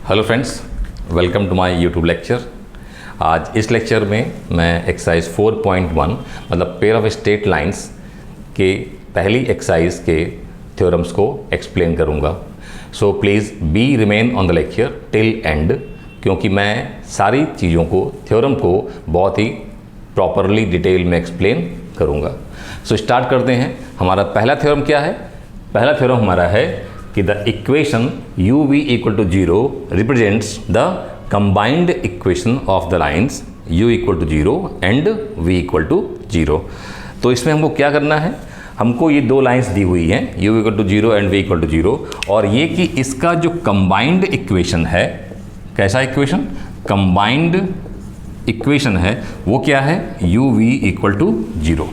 Hello friends, welcome to my YouTube lecture. आज इस lecture में मैं एक्सरसाइज 4.1 मतलब पेयर ऑफ स्ट्रेट लाइंस के पहली एक्सरसाइज के थ्योरम्स को एक्सप्लेन करूंगा। So please be remain on the lecture till and, क्योंकि मैं सारी चीज़ों को, थ्योरम को बहुत ही प्रॉपरली डिटेल में एक्सप्लेन करूंगा। सो स्टार्ट करते हैं। हमारा पहला थ्योरम क्या है? पहला थ्योरम हमारा है कि the equation u v equal to 0 represents the combined equation of the lines u equal to 0 and v equal to 0। तो इसमें हमको क्या करना है? हमको ये दो लाइंस दी हुई हैं u equal to 0 and v equal to 0, और ये कि इसका जो कंबाइंड इक्वेशन है, कैसा इक्वेशन? कंबाइंड इक्वेशन है, वो क्या है? u v equal to 0।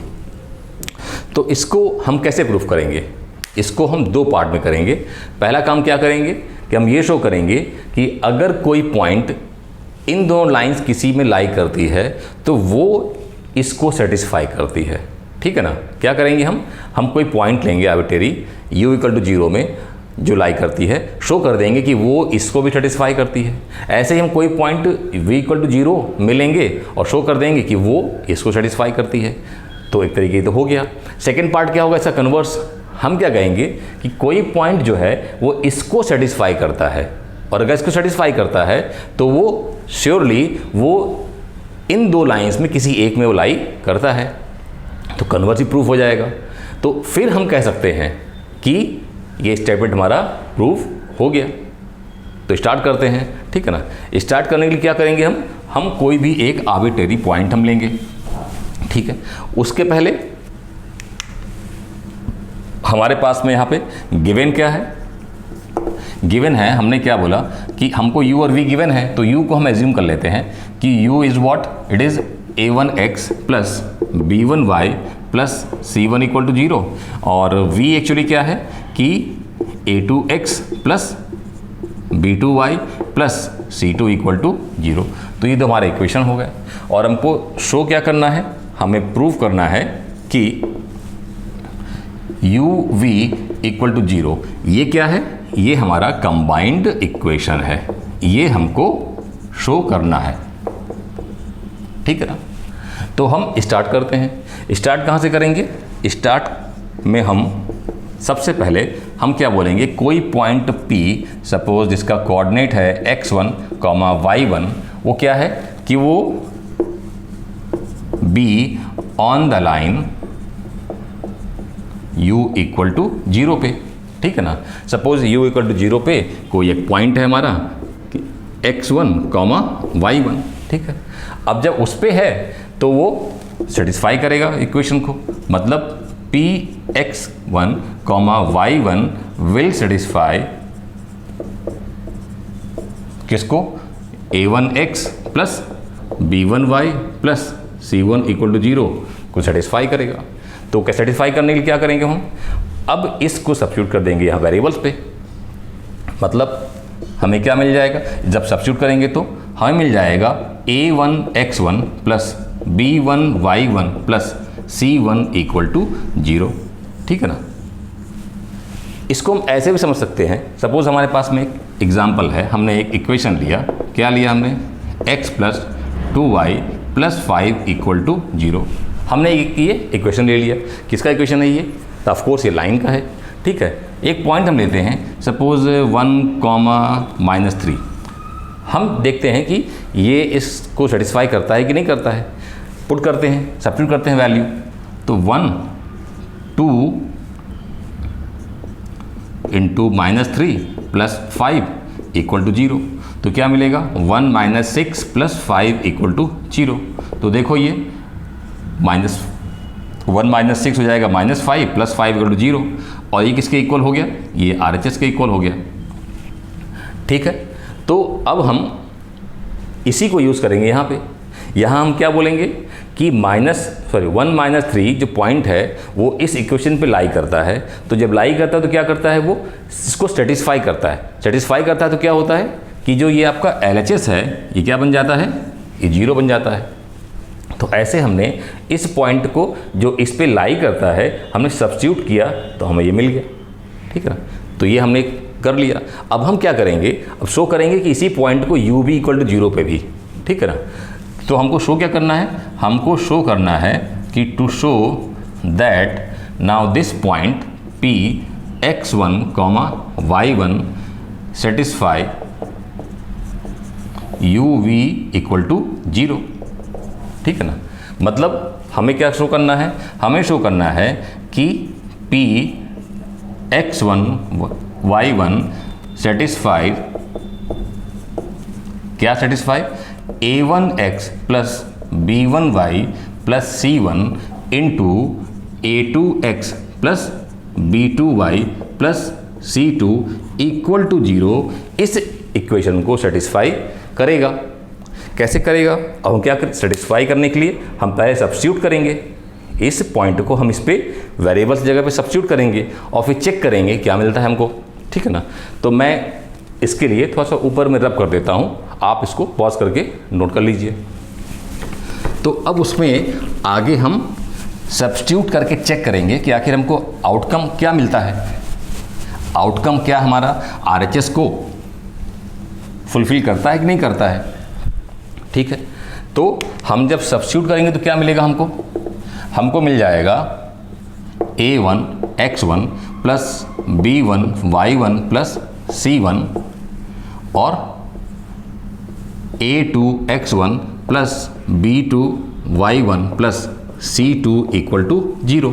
तो इसको हम कैसे प्रूफ करेंगे? इसको हम दो पार्ट में करेंगे। पहला काम क्या करेंगे कि हम ये शो करेंगे कि अगर कोई पॉइंट इन दोनों लाइंस किसी में लाई करती है तो वो इसको सेटिस्फाई करती है। ठीक है ना? क्या करेंगे हम कोई पॉइंट लेंगे आर्बिट्रेरी u इक्वल टू 0 में जो लाई करती है, शो कर देंगे कि वो इसको भी सेटिस्फाई करती है। ऐसे ही हम कोई पॉइंट v इक्वल टू 0 मिलेंगे और शो कर देंगे कि वो इसको सेटिस्फाई करती है। तो एक तरीके तो हो गया। सेकेंड पार्ट क्या होगा? इसका कन्वर्स। हम क्या कहेंगे कि कोई पॉइंट जो है वो इसको सेटिस्फाई करता है, और अगर इसको सेटिस्फाई करता है तो वो श्योरली वो इन दो लाइंस में किसी एक में वो लाई करता है, तो कन्वर्स ही प्रूफ हो जाएगा। तो फिर हम कह सकते हैं कि ये स्टेटमेंट हमारा प्रूफ हो गया। तो स्टार्ट करते हैं। ठीक है ना? स्टार्ट करने के लिए क्या करेंगे हम कोई भी एक आर्बिट्रेरी पॉइंट हम लेंगे। ठीक है? उसके पहले हमारे पास में यहाँ पे गिवन क्या है? गिवन है, हमने क्या बोला कि हमको u और v गिवन है, तो u को हम एज्यूम कर लेते हैं कि u is what? It is a1x plus b1y plus c1 equal to 0, और v एक्चुअली क्या है कि a2x plus b2y plus c2 equal to 0। तो ये तो हमारा इक्वेशन हो गया, और हमको शो क्या करना है? हमें प्रूव करना है कि u v इक्वल टू 0 ये क्या है? ये हमारा कंबाइंड इक्वेशन है, ये हमको शो करना है। ठीक है ना? तो हम स्टार्ट करते हैं। स्टार्ट कहाँ से करेंगे? स्टार्ट में हम सबसे पहले हम क्या बोलेंगे? कोई पॉइंट P, सपोज जिसका कोऑर्डिनेट है x1, y1, वो क्या है कि वो B on the line u equal to 0 पे। ठीक है ना? सपोज u इक्वल टू 0 पे कोई एक पॉइंट है हमारा x1, y1। ठीक है? अब जब उस पे है तो वो सेटिस्फाई करेगा इक्वेशन को, मतलब px1, y1 विल सेटिस्फाई किसको? a1x plus b1y plus c1 equal to 0 को सेटिस्फाई करेगा। तो क्या सेटिस्फाई करने के लिए क्या करेंगे हम? अब इसको सब्स्टिट्यूट कर देंगे यहाँ वेरिएबल्स पे। मतलब हमें क्या मिल जाएगा? जब सब्स्टिट्यूट करेंगे तो हमें मिल जाएगा a1x1 plus b1y1 plus c1 equal to 0। ठीक है ना? इसको हम ऐसे भी समझ सकते हैं। सपोज हमारे पास में एक एग्जाम्पल है, हमने एक इक्वेशन लिया। क्या लिया हमने? x plus 2y plus 5 equal to 0। हमने ये इक्वेशन ले लिया। किसका इक्वेशन है ये? तो ऑफकोर्स ये लाइन का है। ठीक है? एक पॉइंट हम लेते हैं, सपोज 1, -3। हम देखते हैं कि ये इसको सेटिस्फाई करता है कि नहीं करता है। पुट करते हैं, सब्स्टिट्यूट करते हैं वैल्यू। तो 1, 2 इंटू -3 प्लस 5 इक्वल टू 0। तो क्या मिलेगा? 1 - 6 प्लस 5 इक्वल टू 0। तो देखो ये -1 - 6 हो जाएगा -5 प्लस 5 इक्वल टू 0, और ये किसके इक्वल हो गया? ये RHS के इक्वल हो गया। ठीक है? तो अब हम इसी को यूज़ करेंगे यहाँ पे। यहाँ हम क्या बोलेंगे कि 1 - 3 जो पॉइंट है वो इस इक्वेशन पे लाई करता है। तो जब लाई करता है तो क्या करता है? वो इसको सेटिस्फाई करता है। सेटिस्फाई करता है तो क्या होता है कि जो ये आपका LHS है ये क्या बन जाता है? ये 0 बन जाता है। तो ऐसे हमने इस पॉइंट को जो इस पे लाई करता है हमने सब्स्टिट्यूट किया तो हमें ये मिल गया। ठीक है? तो ये हमने कर लिया। अब हम क्या करेंगे, अब शो करेंगे कि इसी पॉइंट को u भी इक्वल टू 0 पे भी, ठीक है ना। तो हमको शो क्या करना है, हमको शो करना है कि to show that now this point p x1, y1 satisfy uv equal to 0, ठीक है ना। मतलब हमें क्या शो करना है, हमें शो करना है कि p x1 y1 सेटिस्फाई, क्या satisfy, a1x plus b1y plus c1 into a2x plus b2y plus c2 equal to 0, इस इक्वेशन को सेटिस्फाई करेगा। कैसे करेगा, अब हम क्या करें, सेटिस्फाई करने के लिए हम पहले सब्स्टिट्यूट करेंगे, इस पॉइंट को हम इस पे वेरिएबल्स जगह पे सब्स्टिट्यूट करेंगे और फिर चेक करेंगे क्या मिलता है हमको, ठीक है ना। तो मैं इसके लिए थोड़ा सा ऊपर में रब कर देता हूँ, आप इसको पॉज करके नोट कर लीजिए। तो अब उसमें आगे हम सब्स्टिट्यूट करके चेक करेंगे कि आखिर हमको आउटकम क्या मिलता है। आउटकम क्या हमारा RHS को फुलफिल करता है कि नहीं करता है, ठीक है। तो हम जब सब्स्टिट्यूट करेंगे तो क्या मिलेगा हमको, हमको मिल जाएगा a1 x1 plus b1 y1 plus c1 और a2 x1 plus b2 y1 plus c2 equal to 0,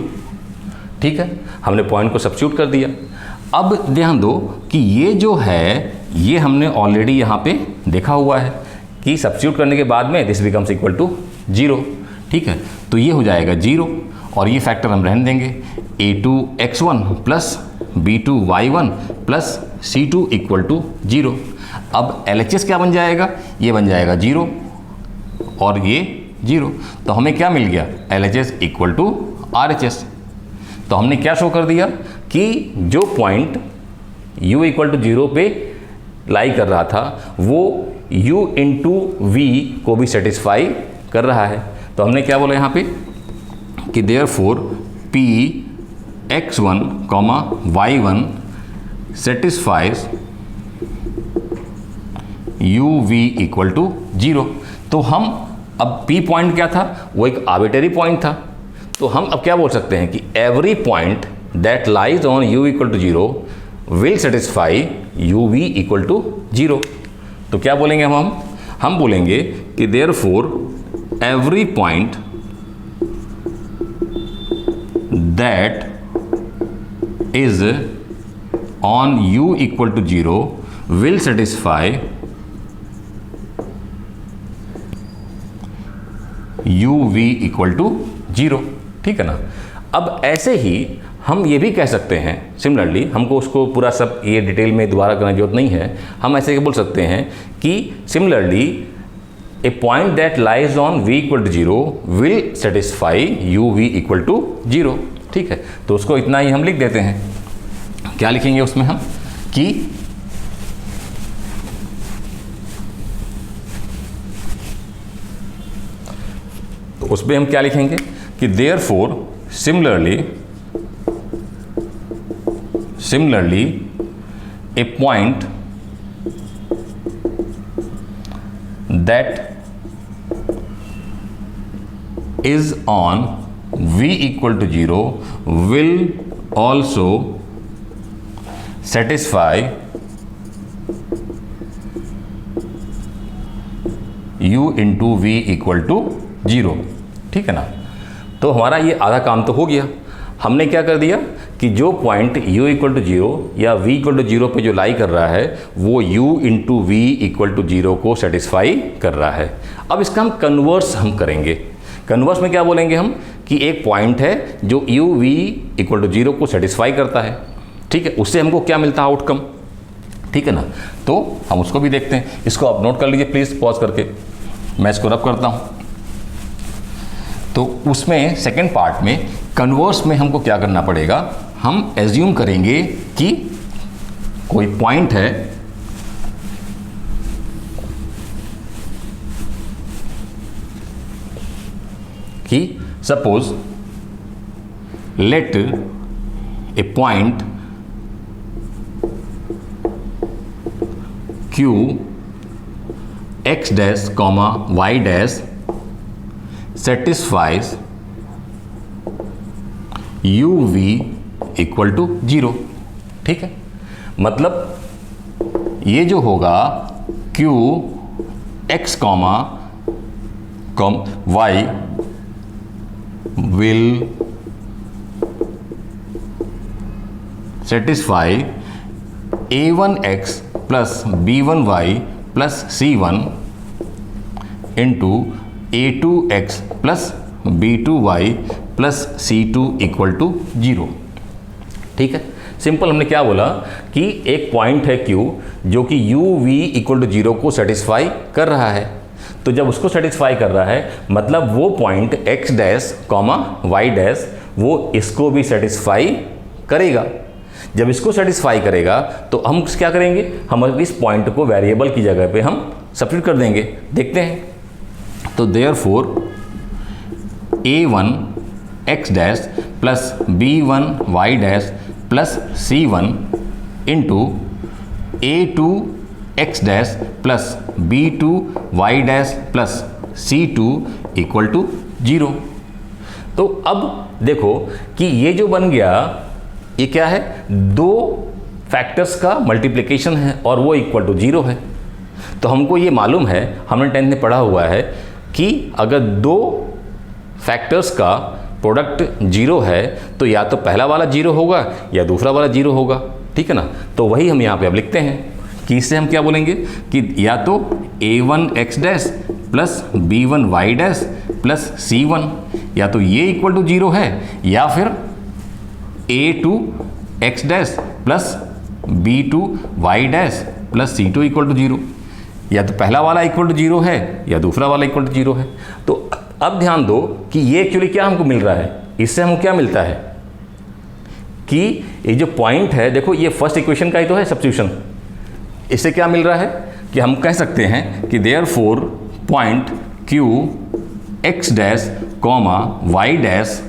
ठीक है। हमने पॉइंट को सब्स्टिट्यूट कर दिया। अब ध्यान दो कि ये जो है ये हमने ऑलरेडी यहाँ पे देखा हुआ है कि सब्स्टिट्यूट करने के बाद में दिस बिकम्स इक्वल टू 0, ठीक है। तो ये हो जाएगा 0 और ये फैक्टर हम रहने देंगे, a2 x1 plus b2 y1 plus c2 equal to 0। अब LHS क्या बन जाएगा, ये बन जाएगा 0 और ये 0। तो हमें क्या मिल गया, LHS इक्वल टू RHS। तो हमने क्या शो कर दिया कि जो पॉइंट u इक्वल टू 0 पे लाई कर रहा था वो u इंटू v को भी सेटिस्फाई कर रहा है। तो हमने क्या बोला यहाँ पे कि therefore p x1, y1 satisfies uv equal to 0। तो हम अब p पॉइंट क्या था, वो एक आर्बिट्रेरी पॉइंट था। तो हम अब क्या बोल सकते हैं कि every point that lies on u equal to 0 will satisfy uv equal to 0। तो क्या बोलेंगे हम बोलेंगे कि therefore every point that is on u equal to 0 will satisfy uv equal to 0, ठीक है ना। अब ऐसे ही हम ये भी कह सकते हैं, सिमिलरली हमको उसको पूरा सब ये डिटेल में दोबारा करने की जरूरत नहीं है, हम ऐसे बोल सकते हैं कि similarly a point that lies on v equal to 0 will satisfy uv equal to 0, ठीक है। तो उसको इतना ही हम लिख देते हैं। क्या लिखेंगे उसमें हम कि तो उसमें हम क्या लिखेंगे कि therefore similarly a point that is on v equal to 0 will also satisfy u into v equal to 0, ठीक है ना। तो हमारा ये आधा काम तो हो गया। हमने क्या कर दिया कि जो पॉइंट u इक्वल टू 0 या v इक्वल टू 0 पे जो लाई कर रहा है वो u into v equal to 0 को सेटिस्फाई कर रहा है। अब इसका हम कन्वर्स करेंगे। कन्वर्स में क्या बोलेंगे हम कि एक पॉइंट है जो u v इक्वल टू 0 को सेटिस्फाई करता है, ठीक है। उससे हमको क्या मिलता है, आउटकम, ठीक है ना। तो हम उसको भी देखते हैं। इसको आप नोट कर लीजिए प्लीज़, पॉज करके मैं इसको रब करता हूँ। तो उसमें सेकेंड पार्ट में कन्वर्स में हमको क्या करना पड़ेगा, हम एज्यूम करेंगे कि कोई पॉइंट है कि suppose let a point Q x dash comma y dash satisfies u v equal to 0। ठीक है, मतलब ये जो होगा Q x comma y will satisfy a1x plus b1y plus c1 into a2x plus b2y plus c2 equal to 0। ठीक है, simple हमने क्या बोला कि एक पॉइंट है Q जो कि u v इक्वल टू 0 को सेटिस्फाई कर रहा है। तो जब उसको सेटिस्फाई कर रहा है मतलब वो point x dash comma y dash वो इसको भी सेटिस्फाई करेगा। जब इसको सेटिस्फाई करेगा तो हम क्या करेंगे, हम इस पॉइंट को वेरिएबल की जगह पे हम सब्स्टिट्यूट कर देंगे। देखते हैं, तो therefore a1 x dash plus b1 y dash plus c1 into a2 x dash plus b2 y dash plus c2 equal to 0। तो अब देखो कि ये जो बन गया ये क्या है, दो फैक्टर्स का मल्टीप्लिकेशन है और वो इक्वल टू 0 है। तो हमको ये मालूम है, हमने 10th में पढ़ा हुआ है कि अगर दो फैक्टर्स का प्रोडक्ट 0 है तो या तो पहला वाला 0 होगा या दूसरा वाला 0 होगा। ठीक है ना, तो वही हम यहाँ पे अब लिखते हैं कि इससे हम क्या बोलेंगे कि या तो a1 x dash plus b1 y dash plus c1 या तो ये इक्वल टू 0 है या फिर a2 x dash plus b2 y dash plus c2 equal to 0। या तो पहला वाला इक्वल टू 0 है या दूसरा वाला इक्वल टू 0 है। तो अब ध्यान दो कि ये एक्चुअली क्या हमको मिल रहा है, इससे हमको क्या मिलता है कि ये जो पॉइंट है, देखो ये फर्स्ट इक्वेशन का ही तो है सब्स्टिट्यूशन। इससे क्या मिल रहा है कि हम कह सकते हैं कि therefore point Q x dash comma y dash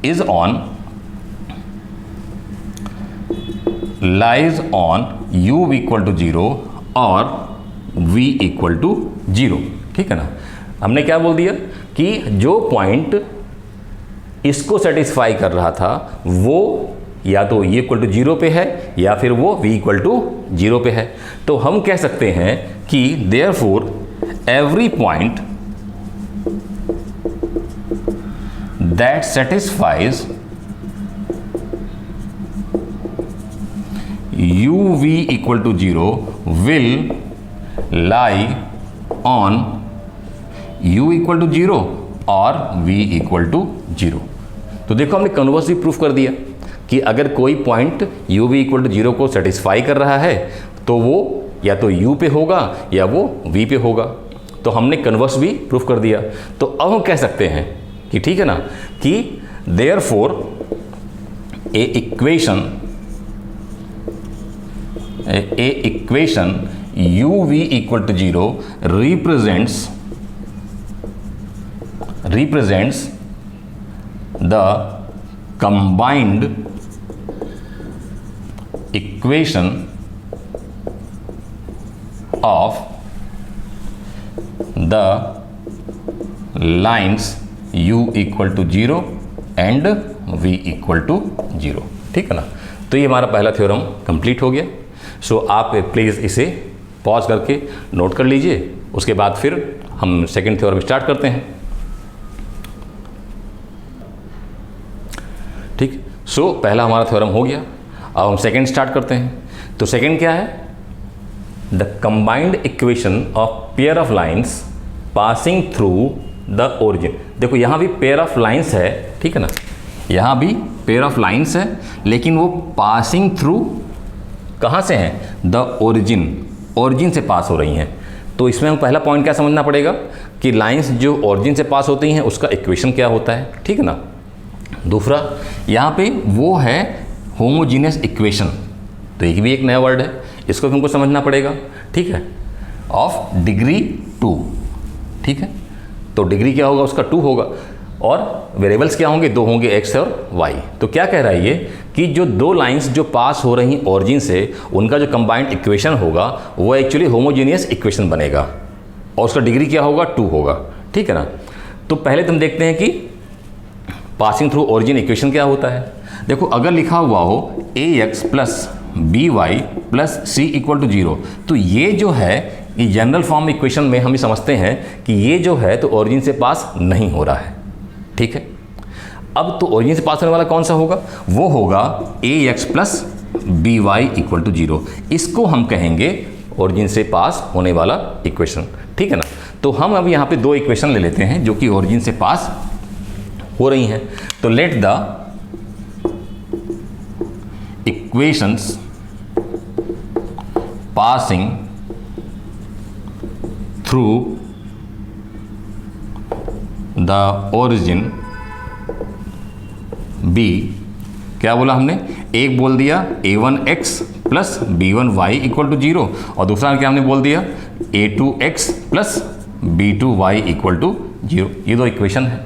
is on lies on u equal to 0 और v equal to 0। ठीक है ना, हमने क्या बोल दिया कि जो पॉइंट इसको सेटिस्फाई कर रहा था वो या तो ये इक्वल टू 0 पे है या फिर वो v इक्वल टू 0 पे है। तो हम कह सकते हैं कि therefore every point that satisfies uv equal to 0 will lie on u equal to 0 और v equal to 0। तो देखो हमने कन्वर्स भी प्रूफ कर दिया कि अगर कोई पॉइंट uv equal to 0 को सेटिस्फाई कर रहा है तो वो या तो u पे होगा या वो v पे होगा। तो हमने कन्वर्स भी प्रूफ कर दिया। तो अब हम कह सकते हैं कि ठीक है ना कि therefore a equation u v equal to 0 represents the combined equation of the lines u equal to 0 and v equal to 0। ठीक है ना, तो ये हमारा पहला थ्योरम कंप्लीट हो गया। सो आप प्लीज़ इसे पॉज करके नोट कर लीजिए, उसके बाद फिर हम सेकंड थ्योरम स्टार्ट करते हैं। ठीक, सो पहला हमारा थ्योरम हो गया, अब हम सेकंड स्टार्ट करते हैं। तो सेकंड क्या है, the combined equation of pair of lines passing through the origin. देखो यहाँ भी पेयर ऑफ लाइंस है, ठीक है ना, यहाँ भी पेयर ऑफ लाइंस है लेकिन वो पासिंग थ्रू कहाँ से हैं, द ओरिजिन से पास हो रही हैं। तो इसमें हम पहला पॉइंट क्या समझना पड़ेगा कि लाइंस जो ओरिजिन से पास होती हैं उसका इक्वेशन क्या होता है। ठीक है ना, दूसरा यहाँ पे वो है होमोजीनियस इक्वेशन, तो ये भी एक नया वर्ड है, इसको भी हमको समझना पड़ेगा। ठीक है, ऑफ डिग्री 2। ठीक है, तो डिग्री क्या होगा उसका 2 होगा। और वेरिएबल्स क्या होंगे, दो होंगे एक्स और वाई। तो क्या कह रहा है ये कि जो दो लाइंस जो पास हो रही ओरिजिन से उनका जो कंबाइंड इक्वेशन होगा वो एक्चुअली होमोजीनियस इक्वेशन बनेगा और उसका डिग्री क्या होगा, 2 होगा। ठीक है ना। तो पहले तुम देखते हैं कि पासिंग थ्रू ओरिजिन इक्वेशन क्या होता है। देखो अगर लिखा हुआ हो ax plus b y plus c equal to 0, तो ये जो है ये जनरल फॉर्म इक्वेशन में हम समझते हैं कि ये जो है तो ओरिजिन से पास नहीं हो रहा है। ठीक है। अब तो ओरिजिन से पास होने वाला कौन सा होगा, वो होगा ax plus b y equal to 0। इसको हम कहेंगे ओरिजिन से पास होने वाला इक्वेशन। ठीक है ना। तो हम अब यहाँ पे दो इक्वेशन ले लेते हैं जो कि ओरिजिन से पास हो रही हैं। तो let the equations passing through the origin be, क्या बोला हमने, एक बोल दिया a1x plus b1y equal to 0 और दूसरा क्या हमने बोल दिया a2x plus b2y equal to 0। ये दो इक्वेशन है।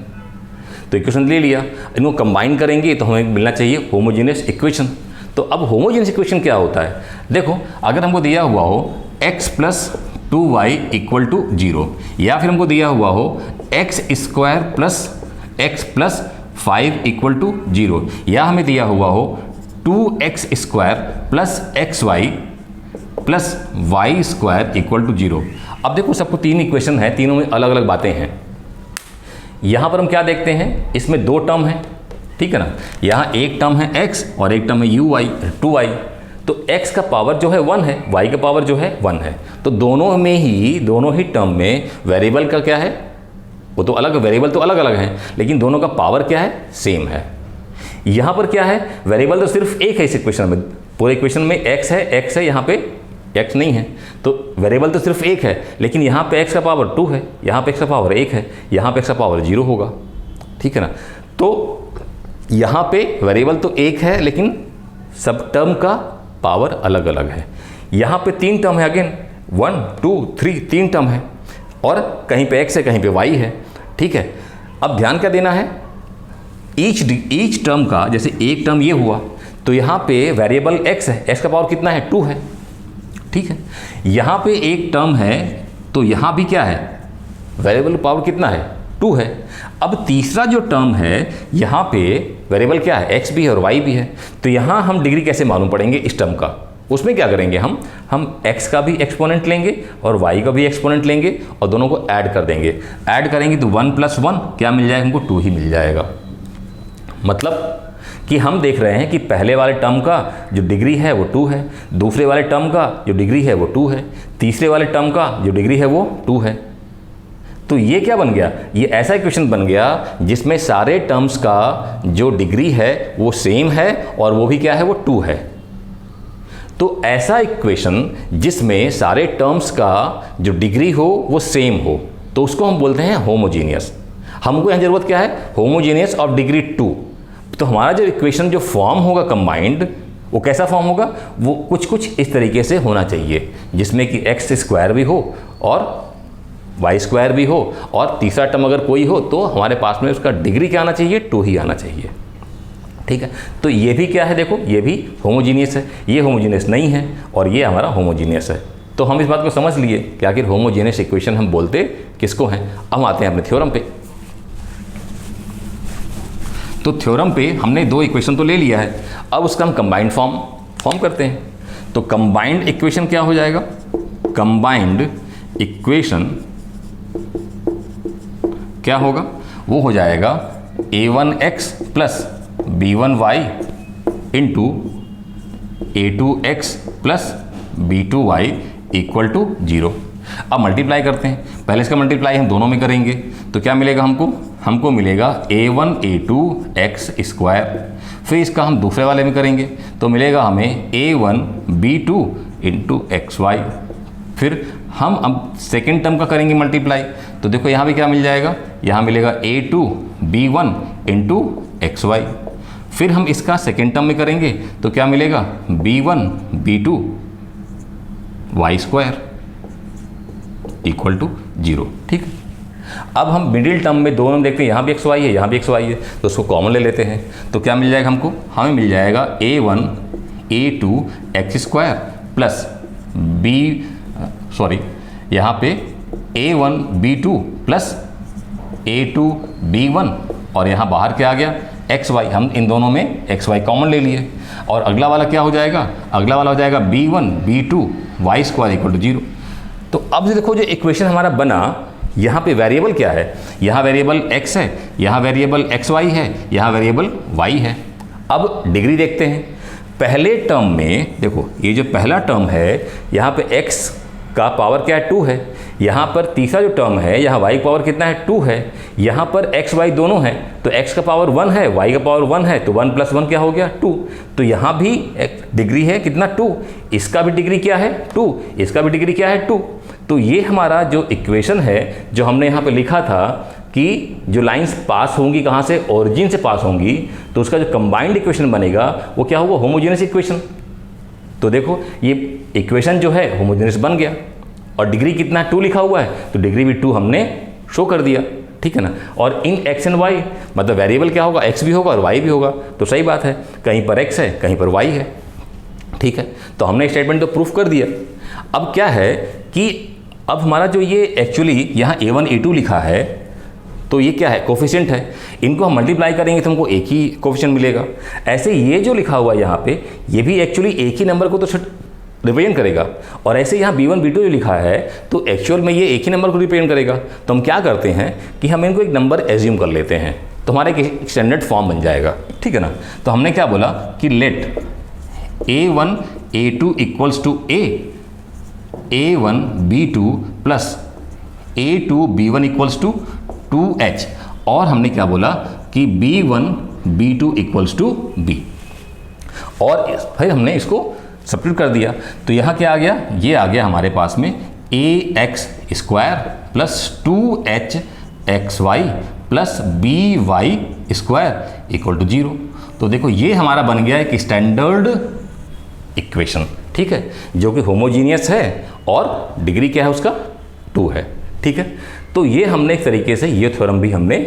तो इक्वेशन ले लिया, इनको कंबाइन करेंगे तो हमें मिलना चाहिए होमोजेनियस इक्वेशन। तो अब होमोजेनियस इक्वेशन क्या होता है, देखो अगर हमको दिया हुआ हो x plus 2y equal to 0 या फिर हमको दिया हुआ हो x square plus x plus 5 equal to 0 या हमें दिया हुआ हो 2x square plus xy plus y square equal to 0। अब देखो सबको तीन इक्वेशन है, तीनों में अलग अलग बातें हैं। यहाँ पर हम क्या देखते हैं, इसमें दो टर्म है। ठीक है ना। यहाँ एक टर्म है x और एक टर्म है uy 2y। तो x का पावर जो है 1 है, y का पावर जो है 1 है। तो दोनों ही टर्म में वेरिएबल का क्या है, वो तो अलग, वेरिएबल तो अलग अलग हैं लेकिन दोनों का पावर क्या है, सेम है। यहाँ पर क्या है, वेरिएबल तो सिर्फ एक है इस इक्वेशन में, पूरे इक्वेशन में x है, यहाँ पे x नहीं है। तो वेरिएबल तो सिर्फ एक है लेकिन यहाँ पे x का पावर 2 है, यहाँ पे x का पावर 1 है, यहाँ पे x का पावर 0 होगा। ठीक है ना। तो यहाँ पे वेरिएबल तो एक है लेकिन सब टर्म का पावर अलग अलग है। यहाँ पे तीन टर्म है, अगेन 1 2 3 तीन टर्म है और कहीं पे x है कहीं पे y है। ठीक है। अब ध्यान क्या देना है, ईच टर्म का, जैसे एक टर्म ये हुआ तो यहाँ पे वेरिएबल x है, x का पावर कितना है, 2 है। ठीक है। यहाँ पे एक टर्म है तो यहाँ भी क्या है, वेरिएबल पावर कितना है, 2 है। अब तीसरा जो टर्म है यहाँ पे वेरिएबल क्या है, x भी है और y भी है। तो यहाँ हम डिग्री कैसे मालूम पड़ेंगे इस टर्म का, उसमें क्या करेंगे, हम x का भी एक्सपोनेंट लेंगे और y का भी एक्सपोनेंट लेंगे और दोनों को ऐड कर देंगे। ऐड करेंगे तो 1 प्लस 1 क्या मिल जाएगा हमको, 2 ही मिल जाएगा। मतलब कि हम देख रहे हैं कि पहले वाले टर्म का जो डिग्री है वो 2 है, दूसरे वाले टर्म का जो डिग्री है वो 2 है, तीसरे वाले टर्म का जो डिग्री है वो 2 है। तो ये क्या बन गया, ये ऐसा इक्वेशन बन गया जिसमें सारे टर्म्स का जो डिग्री है वो सेम है और वो भी क्या है, वो 2 है। तो ऐसा इक्वेशन जिसमें सारे टर्म्स का जो डिग्री हो वो सेम हो तो उसको हम बोलते हैं होमोजीनियस। हमको यहाँ जरूरत क्या है, होमोजीनियस ऑफ डिग्री 2। तो हमारा जो इक्वेशन जो फॉर्म होगा कंबाइंड, वो कैसा फॉर्म होगा, वो कुछ इस तरीके से होना चाहिए जिसमें कि x स्क्वायर भी हो और y स्क्वायर भी हो और तीसरा टर्म अगर कोई हो तो हमारे पास में उसका डिग्री क्या आना चाहिए, 2 ही आना चाहिए। ठीक है। तो ये भी क्या है, देखो ये भी होमोजीनियस है, ये होमोजीनियस नहीं है और ये हमारा होमोजीनियस है। तो हम इस बात को समझ लिए कि आखिर होमोजीनियस इक्वेशन हम बोलते किसको हैं। अब आते हैं अपने थ्योरम पे। तो थ्योरम पे हमने दो इक्वेशन तो ले लिया है, अब उसका हम कंबाइंड फॉर्म करते हैं। तो कंबाइंड इक्वेशन क्या हो जाएगा, कंबाइंड इक्वेशन क्या होगा, वो हो जाएगा a1x plus b1y into a2x plus b2y equal to 0। अब मल्टीप्लाई करते हैं, पहले इसका मल्टीप्लाई हम दोनों में करेंगे तो क्या मिलेगा हमको मिलेगा a1 a2 x स्क्वायर। फिर इसका हम दूसरे वाले में करेंगे तो मिलेगा हमें a1 b2 इंटू xy। फिर हम अब सेकेंड टर्म का करेंगे मल्टीप्लाई तो देखो यहाँ भी क्या मिल जाएगा, यहाँ मिलेगा a2 b1 इंटू xy। फिर हम इसका सेकेंड टर्म में करेंगे तो क्या मिलेगा, b1 b2 y square equal to 0। ठीक है। अब हम मिडिल टर्म में दोनों देखते हैं, यहाँ भी एक्स वाई है, यहाँ भी एक्स वाई है, तो उसको कॉमन ले लेते हैं। तो क्या मिल जाएगा हमको? हमें मिल जाएगा a1 a2 x square plus यहाँ पे a1 b2 plus a2 b1, और यहाँ बाहर क्या आ गया? X y. हम इन दोनों में एक्स वाई कॉमन ले लिए, और अगला वाला क्या हो जाएगा? अगला वाला हो जाएगा b1 b2 Y square equal to 0। तो अब देखो जो इक्वेशन हमारा बना, यहाँ पे वेरिएबल क्या है? यहाँ वेरिएबल x है, यहाँ वेरिएबल एक्स वाई है, यहाँ वेरिएबल y है। अब डिग्री देखते हैं। पहले टर्म में देखो, ये जो पहला टर्म है यहाँ पे x का पावर क्या है? 2 है। यहाँ पर तीसरा जो टर्म है, यहाँ y का पावर कितना है? 2 है। यहाँ पर x y दोनों हैं, तो x का पावर 1 है, y का पावर 1 है, तो 1 + 1 क्या हो गया? 2। तो यहाँ भी डिग्री है कितना? 2। इसका भी डिग्री क्या है? 2। इसका भी डिग्री क्या है? 2। तो ये हमारा जो इक्वेशन है, जो हमने यहाँ पे लिखा था कि जो लाइंस पास होंगी कहाँ से? ओरिजिन से पास होंगी, तो उसका जो कंबाइंड इक्वेशन बनेगा वो क्या होगा? Homogeneous equation. तो देखो ये इक्वेशन जो है होमोजेनियस बन गया, और डिग्री कितना? 2 लिखा हुआ है, तो डिग्री भी 2 हमने शो कर दिया, ठीक है ना। और इन एक्स एंड वाई, मतलब वेरिएबल क्या होगा? एक्स भी होगा और वाई भी होगा, तो सही बात है, कहीं पर एक्स है कहीं पर वाई है, ठीक है। तो हमने स्टेटमेंट तो प्रूफ कर दिया। अब क्या है कि अब हमारा जो ये एक्चुअली यहाँ a1 a2 लिखा है, तो ये क्या है? कोफिशिएंट है। इनको हम मल्टीप्लाई करेंगे तो हमको एक ही कोफिशिएंट मिलेगा। ऐसे ये जो लिखा हुआ है यहाँ पे, ये भी एक्चुअली एक ही नंबर को तो रिप्रेजेंट करेगा, और ऐसे यहाँ b1 b2 जो लिखा है, तो एक्चुअल में ये एक ही नंबर को रिप्रेजेंट करेगा। तो हम क्या करते हैं कि हम इनको एक नंबर एज्यूम कर लेते हैं, तो हमारा एक स्टैंडर्ड फॉर्म बन जाएगा, ठीक है ना। तो हमने क्या बोला कि let a1 a2 equals to a1 b2 plus a2 b1 equals to 2h, और हमने क्या बोला कि b1 b2 equals to b, और फिर हमने इसको सब्स्टिट्यूट कर दिया। तो यहाँ क्या आ गया? ये आ गया हमारे पास में ax square plus 2h xy plus by square equal to 0। तो देखो ये हमारा बन गया एक स्टैंडर्ड इक्वेशन, ठीक है, जो कि होमोजीनियस है और डिग्री क्या है उसका? 2 है, ठीक है। तो ये हमने एक तरीके से ये थ्योरम भी हमने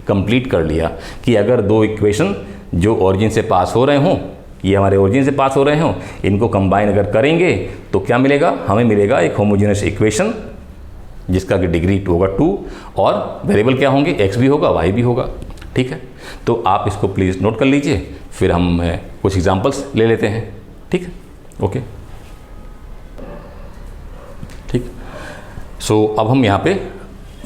कंप्लीट कर लिया कि अगर दो इक्वेशन जो ओरिजिन से पास हो रहे हों, ये हमारे ओरिजिन से पास हो रहे हों, इनको कंबाइन अगर करेंगे तो क्या मिलेगा? हमें मिलेगा एक होमोजेनियस इक्वेशन जिसका कि डिग्री 2 होगा 2, और वेरिएबल क्या होंगे? x भी होगा y भी होगा, ठीक है। तो आप इसको प्लीज़ नोट कर लीजिए, फिर हम कुछ एग्जांपल्स ले लेते हैं, ठीक है, ओके, ठीक। सो अब हम यहाँ पे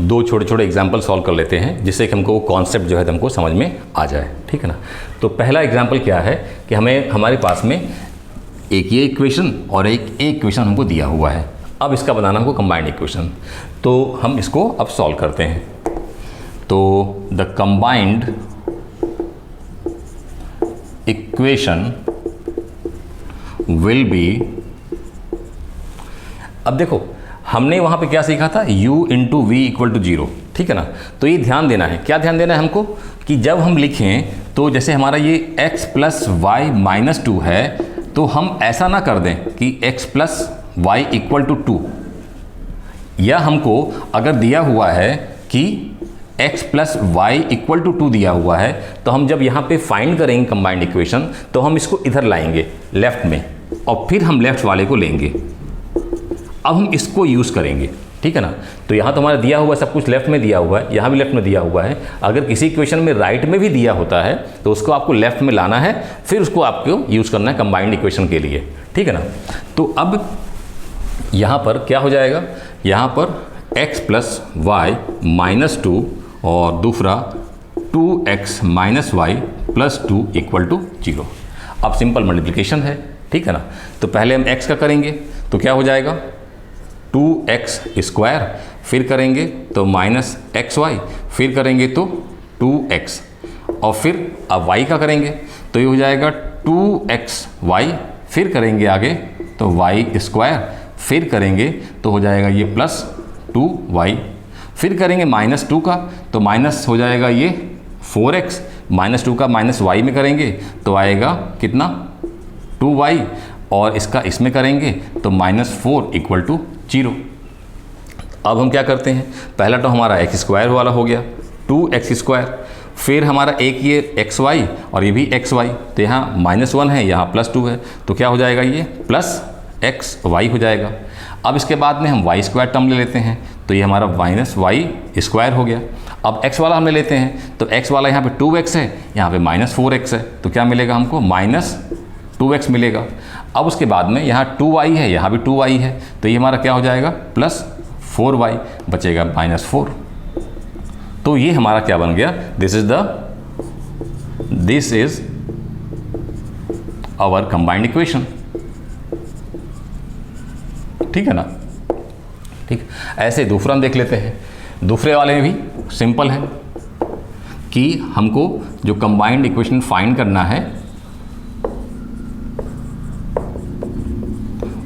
दो छोटे छोटे एग्जाम्पल सॉल्व कर लेते हैं, जिससे कि हमको वो कॉन्सेप्ट जो है हमको समझ में आ जाए, ठीक है ना। तो पहला एग्जाम्पल क्या है कि हमारे पास में एक ये इक्वेशन और एक इक्वेशन हमको दिया हुआ है। अब इसका बनाना हमको कंबाइंड इक्वेशन, तो हम इसको अब सॉल्व करते हैं। तो the combined equation will be, अब देखो हमने वहाँ पे क्या सीखा था? u into v equal to 0, ठीक है ना। तो ये ध्यान देना है, क्या ध्यान देना है हमको कि जब हम लिखें तो जैसे हमारा ये x प्लस वाई माइनस 2 है, तो हम ऐसा ना कर दें कि x plus y equal to 2, या हमको अगर दिया हुआ है कि x plus y equal to 2 दिया हुआ है, तो हम जब यहाँ पे फाइंड करेंगे कंबाइंड इक्वेशन, तो हम इसको इधर लाएंगे लेफ्ट में, और फिर हम लेफ्ट वाले को लेंगे। अब हम इसको यूज़ करेंगे, ठीक है ना। तो यहाँ तो हमारा दिया हुआ सब कुछ लेफ्ट में दिया हुआ है, यहाँ भी लेफ्ट में दिया हुआ है। अगर किसी इक्वेशन में राइट में भी दिया होता है तो उसको आपको लेफ्ट में लाना है, फिर उसको आपको यूज़ करना है कंबाइंड इक्वेशन के लिए, ठीक है ना। तो अब यहाँ पर क्या हो जाएगा? यहाँ पर x प्लस वाई माइनस 2 और दूसरा 2x minus y plus 2 equal to 0। अब सिंपल मल्टीप्लिकेशन है, ठीक है ना। तो पहले हम x का करेंगे तो क्या हो जाएगा? 2x स्क्वायर, फिर करेंगे तो माइनस XY, फिर करेंगे तो 2x, और फिर अब y का करेंगे तो ये हो जाएगा 2xy, फिर करेंगे आगे तो y स्क्वायर, फिर करेंगे तो हो जाएगा ये प्लस 2y, फिर करेंगे माइनस 2 का तो माइनस हो जाएगा ये 4x, माइनस 2 का माइनस y में करेंगे तो आएगा कितना? 2y, और इसका इसमें करेंगे तो -4 इक्वल टू 0। अब हम क्या करते हैं, पहला तो हमारा एक्स स्क्वायर वाला हो गया 2x², फिर हमारा एक ये xy और ये भी xy, तो यहाँ -1 है, यहाँ +2 है, तो क्या हो जाएगा ये +xy हो जाएगा। अब इसके बाद में हम y² टर्म ले लेते हैं, तो ये हमारा -y² हो गया। अब x वाला हम ले लेते हैं, तो x वाला यहाँ पे 2x है, यहाँ पे -4x है, तो क्या मिलेगा हमको -2x मिलेगा। अब उसके बाद में यहाँ 2y है, यहाँ भी 2y है, तो ये हमारा क्या हो जाएगा +4y, बचेगा -4। तो ये हमारा क्या बन गया, this is our combined equation. ठीक है ना, ठीक। ऐसे दूसरा हम देख लेते हैं, दूसरे वाले में भी सिंपल है कि हमको जो कंबाइंड इक्वेशन फाइंड करना है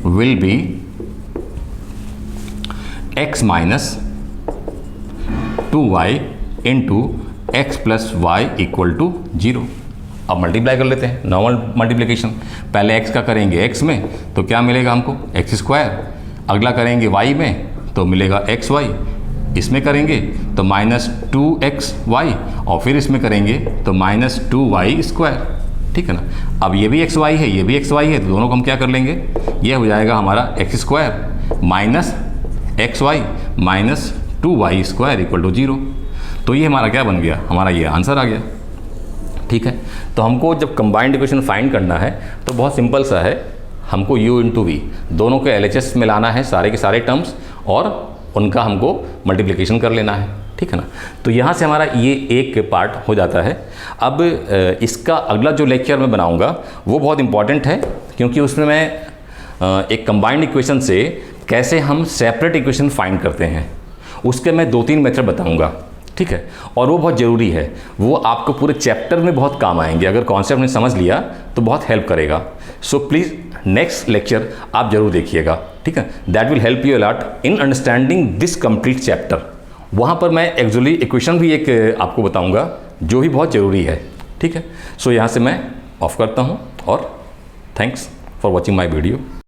will be x minus 2y into x plus y equal to 0। अब मल्टीप्लाई कर लेते हैं, नॉर्मल मल्टीप्लिकेशन। पहले x का करेंगे x में, तो क्या मिलेगा हमको x²। अगला करेंगे y में, तो मिलेगा xy। इसमें करेंगे तो -2xy, और फिर इसमें करेंगे तो -2y²। ठीक है ना। अब ये भी xy है, ये भी xy है, तो दोनों को हम क्या कर लेंगे, ये हो जाएगा हमारा x² minus xy minus 2y² equal to 0। तो ये हमारा क्या बन गया, हमारा ये आंसर आ गया। ठीक है। तो हमको जब कंबाइंड इक्वेशन फाइंड करना है तो बहुत सिंपल सा है, हमको u इंटू वी दोनों के LHS में लाना है, सारे के सारे टर्म्स, और उनका हमको मल्टीप्लिकेशन कर लेना है। ठीक है ना। तो यहाँ से हमारा ये एक पार्ट हो जाता है। अब इसका अगला जो लेक्चर मैं बनाऊँगा वो बहुत इंपॉर्टेंट है, क्योंकि उसमें मैं एक कंबाइंड इक्वेशन से कैसे हम सेपरेट इक्वेशन फाइंड करते हैं उसके मैं 2-3 मेथड बताऊँगा। ठीक है। और वो बहुत ज़रूरी है, वो आपको पूरे चैप्टर में बहुत काम आएंगे। अगर कॉन्सेप्ट ने समझ लिया तो बहुत हेल्प करेगा। सो प्लीज़ नेक्स्ट लेक्चर आप जरूर देखिएगा। ठीक है। That will help you a lot in understanding this complete chapter. वहाँ पर मैं एक्चुअली इक्वेशन भी एक आपको बताऊँगा जो भी बहुत ज़रूरी है। ठीक है। सो यहाँ से मैं ऑफ करता हूँ, और thanks for watching my video.